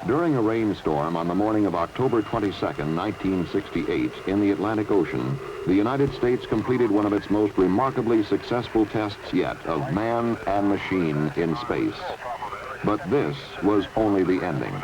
During a rainstorm on the morning of October 22, 1968, in the Atlantic Ocean, the United States completed one of its most remarkably successful tests yet of man and machine in space. But this was only the ending.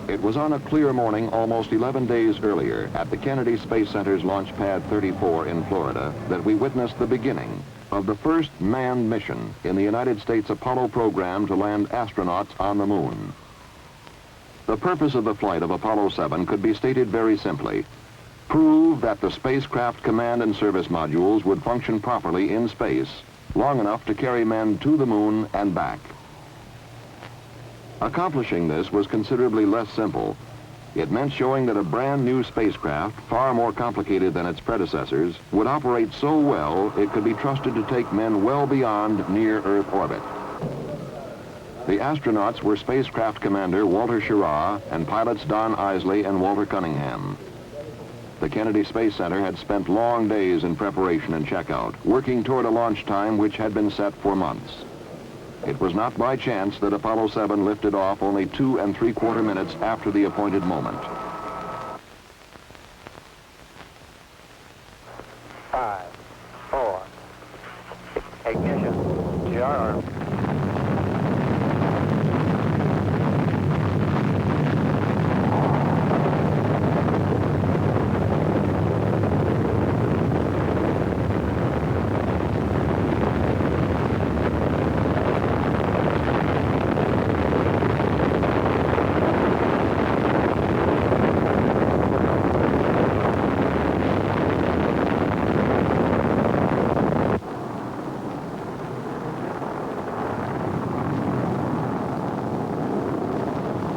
It was on a clear morning almost 11 days earlier at the Kennedy Space Center's Launch Pad 34 in Florida that we witnessed the beginning of the first manned mission in the United States Apollo program to land astronauts on the moon. The purpose of the flight of Apollo 7 could be stated very simply: prove that the spacecraft command and service modules would function properly in space long enough to carry men to the moon and back. Accomplishing this was considerably less simple. It meant showing that a brand new spacecraft, far more complicated than its predecessors, would operate so well it could be trusted to take men well beyond near-Earth orbit. The astronauts were spacecraft commander Walter Schirra and pilots Don Isley and Walter Cunningham. The Kennedy Space Center had spent long days in preparation and checkout, working toward a launch time which had been set for months. It was not by chance that Apollo 7 lifted off only 2 3/4 minutes after the appointed moment. 5, 4, ignition, GR.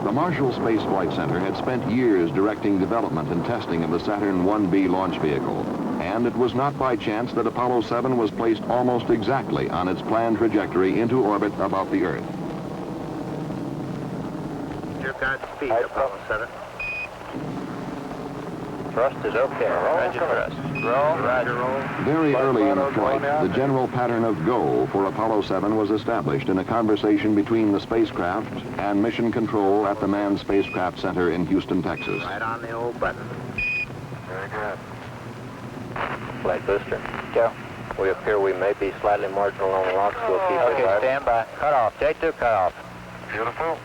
The Marshall Space Flight Center had spent years directing development and testing of the Saturn 1B launch vehicle, and it was not by chance that Apollo 7 was placed almost exactly on its planned trajectory into orbit about the Earth. Your Godspeed, Apollo 7. Thrust is okay. Roger thrust. Roll. Roger, roll. Very early in the flight, the general pattern of go for Apollo 7 was established in a conversation between the spacecraft and mission control at the Manned Spacecraft Center in Houston, Texas. Right on the old button. Very good. Flight booster. Go. We appear we may be slightly marginal on the LOX. We'll keep it. Okay, stand by. Cut off. J2 cut off. Beautiful.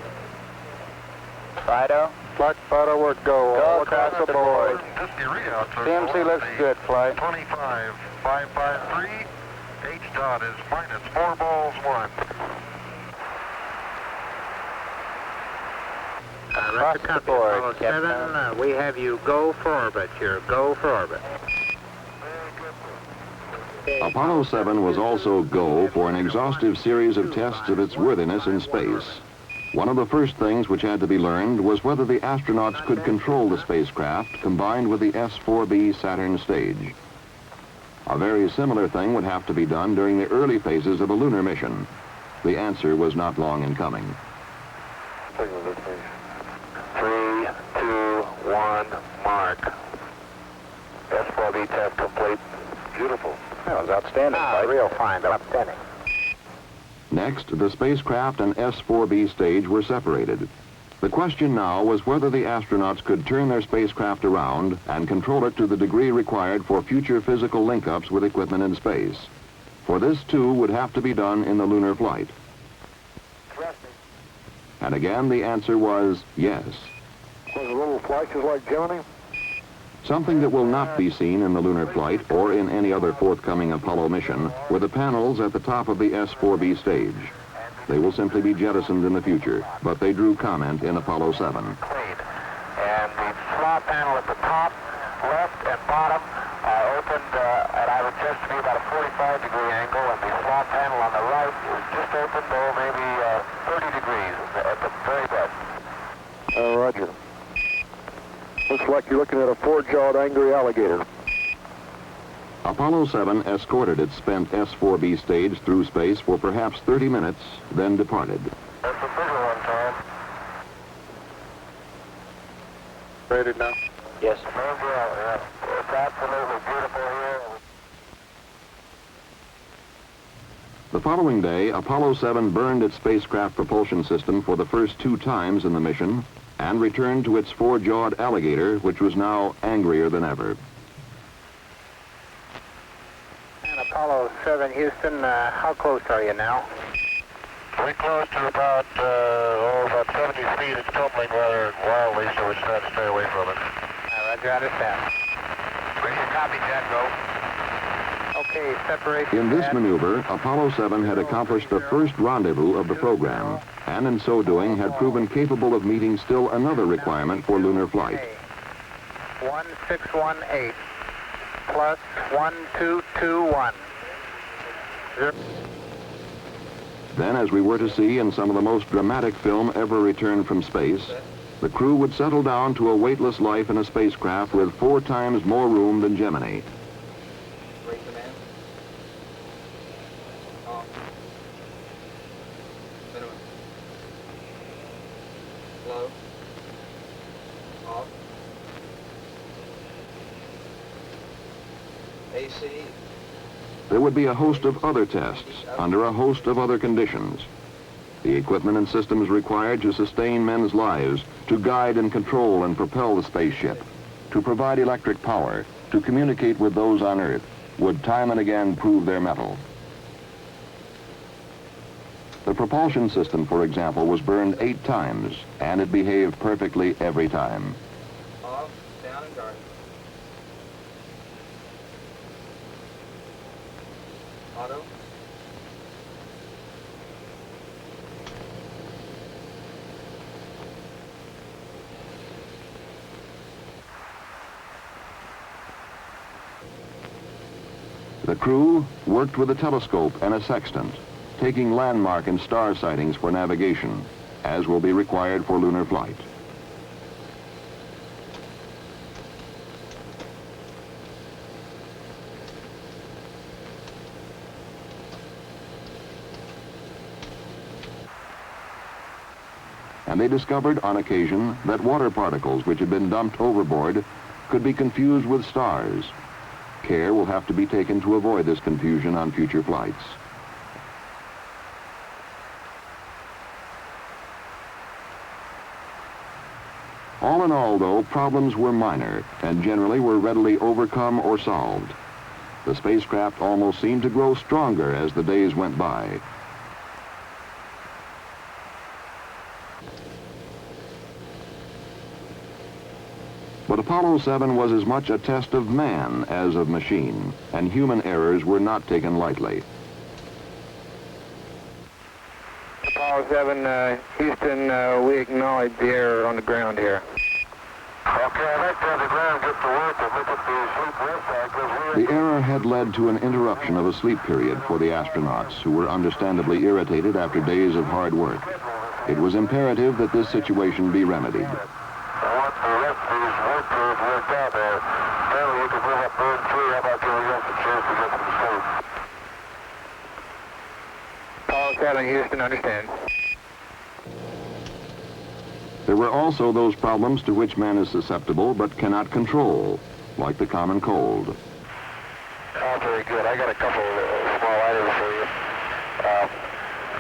Fido. Flight Fido, we're go. Go across the board. CMC looks good, flight. 25,553. H dot is minus 4 balls 1. Across the board, Captain. We have you go for orbit. You're go for orbit. Apollo 7 was also go for an exhaustive series of tests of its worthiness in space. One of the first things which had to be learned was whether the astronauts could control the spacecraft combined with the S-4B Saturn stage. A very similar thing would have to be done during the early phases of a lunar mission. The answer was not long in coming. 3, 2, 1, mark. S-4B test complete. Beautiful. That was outstanding. Real fine, outstanding. Next, the spacecraft and S-4B stage were separated. The question now was whether the astronauts could turn their spacecraft around and control it to the degree required for future physical link-ups with equipment in space. For this, too, would have to be done in the lunar flight. And again, the answer was yes. Was a little flashes like Gemini? Something that will not be seen in the lunar flight or in any other forthcoming Apollo mission were the panels at the top of the S-4B stage. They will simply be jettisoned in the future, but they drew comment in Apollo 7. And the slot panel at the top, left, and bottom are opened at I would guess to be about a 45-degree angle, and the slot panel on the right is just opened, maybe 30 degrees at the very best. Roger. Looks like you're looking at a 4-jawed angry alligator. Apollo 7 escorted its spent S-4B stage through space for perhaps 30 minutes, then departed. That's a bigger one, Tom. Rated now? Yes. Yeah. It's absolutely beautiful here. The following day, Apollo 7 burned its spacecraft propulsion system for the first 2 times in the mission and returned to its 4-jawed alligator, which was now angrier than ever. And Apollo 7, Houston, how close are you now? We're close to about 70 feet. It's tumbling rather wildly, so we're trying to stay away from it. Roger, understand. Ready to copy, Jet, go. Okay, separation. In this maneuver, Apollo 7 had accomplished the first rendezvous of the program, and in so doing had proven capable of meeting still another requirement for lunar flight. 1618 plus 1221. Then, as we were to see in some of the most dramatic film ever returned from space, the crew would settle down to a weightless life in a spacecraft with 4 times more room than Gemini. Low. Off. AC. There would be a host of other tests under a host of other conditions. The equipment and systems required to sustain men's lives, to guide and control and propel the spaceship, to provide electric power, to communicate with those on Earth, would time and again prove their mettle. The propulsion system, for example, was burned 8 times, and it behaved perfectly every time. Off, down and guard. Auto. The crew worked with a telescope and a sextant, taking landmark and star sightings for navigation, as will be required for lunar flight. And they discovered on occasion that water particles which had been dumped overboard could be confused with stars. Care will have to be taken to avoid this confusion on future flights. All in all, though, problems were minor and generally were readily overcome or solved. The spacecraft almost seemed to grow stronger as the days went by. But Apollo 7 was as much a test of man as of machine, and human errors were not taken lightly. Apollo 7, Houston, we acknowledge the error on the ground here. Okay, I'd like to have the ground get to work and look at the sleep website. The error had led to an interruption of a sleep period for the astronauts, who were understandably irritated after days of hard work. It was imperative that this situation be remedied. I want the rest of these work crews worked out there. Apparently you can move up burn 3. How about giving us a chance to get some sleep? Apollo 7, Houston, understand. There were also those problems to which man is susceptible but cannot control, like the common cold. Oh, very good. I got a couple small items for you.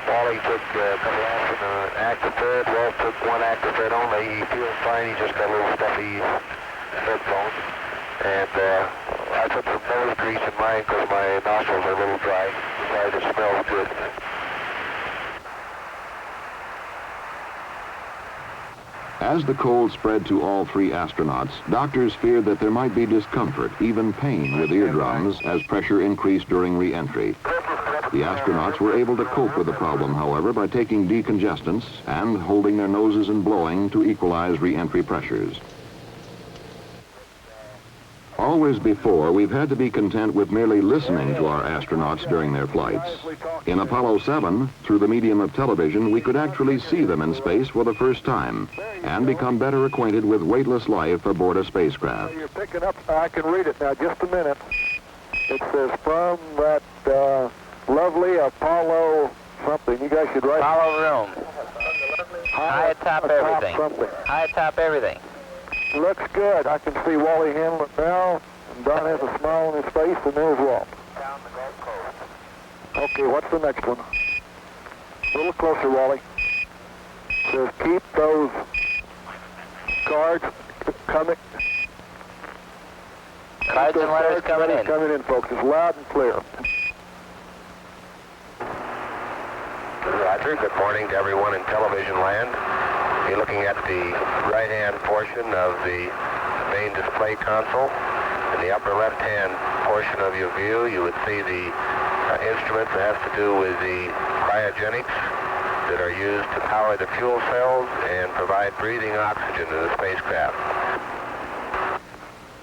Wally took a couple ounces of Actifed. Rolf took 1 Actifed only. He feels fine. He just got a little stuffy headphones. And I put some nose grease in mine because my nostrils are a little dry. Besides, it smells good. As the cold spread to all 3 astronauts, doctors feared that there might be discomfort, even pain, with eardrums as pressure increased during re-entry. The astronauts were able to cope with the problem, however, by taking decongestants and holding their noses and blowing to equalize re-entry pressures. Always before, we've had to be content with merely listening to our astronauts during their flights. In Apollo 7, through the medium of television, we could actually see them in space for the first time and become better acquainted with weightless life aboard a spacecraft. You're picking up. I can read it now. Just a minute. It says from that lovely Apollo something. You guys should write. Apollo room. High atop everything. Something. High atop everything. Looks good. I can see Wally Hamlin now, and Don has a smile on his face, and there's Walt. Down the Gulf Coast. Okay, what's the next one? A little closer, Wally. It says keep those cards coming. Cards and letters coming in. Coming in, folks. It's loud and clear. Roger. Good morning to everyone in television land. You're looking at the right-hand portion of the main display console. In the upper left-hand portion of your view, you would see the instrument that has to do with the cryogenics that are used to power the fuel cells and provide breathing oxygen to the spacecraft.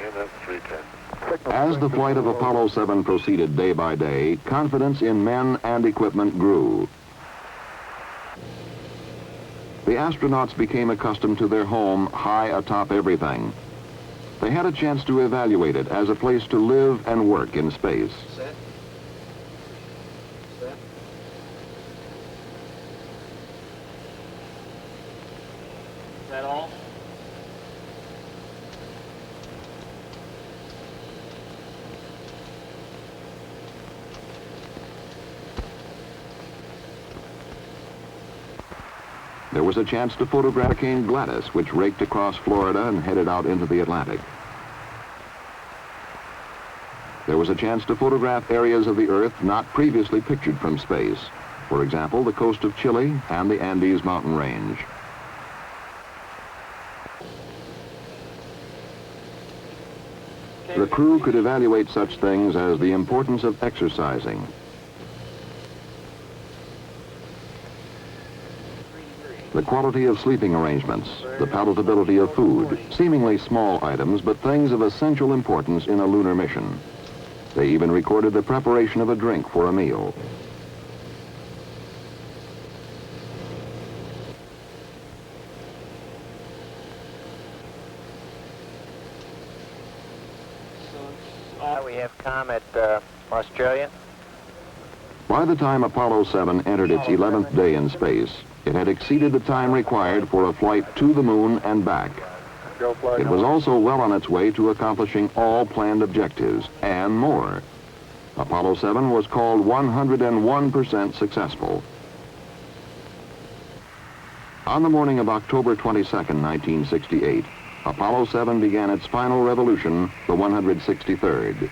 And that's 310. As the flight of Apollo 7 proceeded day by day, confidence in men and equipment grew. The astronauts became accustomed to their home high atop everything. They had a chance to evaluate it as a place to live and work in space. Set. Set. Is that all? There was a chance to photograph Hurricane Gladys, which raked across Florida and headed out into the Atlantic. There was a chance to photograph areas of the Earth not previously pictured from space. For example, the coast of Chile and the Andes mountain range. The crew could evaluate such things as the importance of exercising, the quality of sleeping arrangements, the palatability of food, seemingly small items, but things of essential importance in a lunar mission. They even recorded the preparation of a drink for a meal. We have Comet Australia. By the time Apollo 7 entered its 11th day in space, it had exceeded the time required for a flight to the moon and back. It was also well on its way to accomplishing all planned objectives and more. Apollo 7 was called 101% successful. On the morning of October 22nd, 1968, Apollo 7 began its final revolution, the 163rd.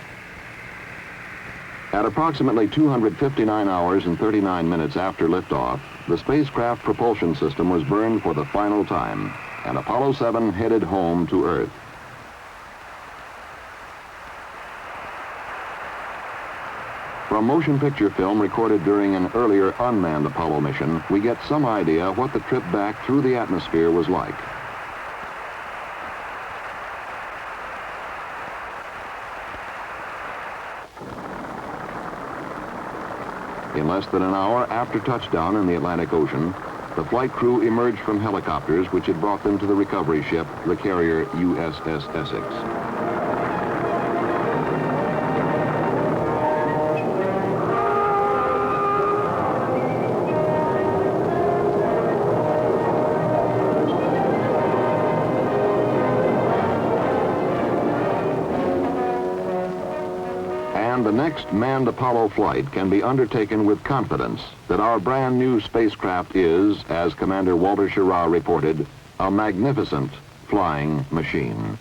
At approximately 259 hours and 39 minutes after liftoff, the spacecraft propulsion system was burned for the final time, and Apollo 7 headed home to Earth. From motion picture film recorded during an earlier unmanned Apollo mission, we get some idea what the trip back through the atmosphere was like. In less than an hour after touchdown in the Atlantic Ocean, the flight crew emerged from helicopters which had brought them to the recovery ship, the carrier USS Essex. The next manned Apollo flight can be undertaken with confidence that our brand new spacecraft is, as Commander Walter Schirra reported, a magnificent flying machine.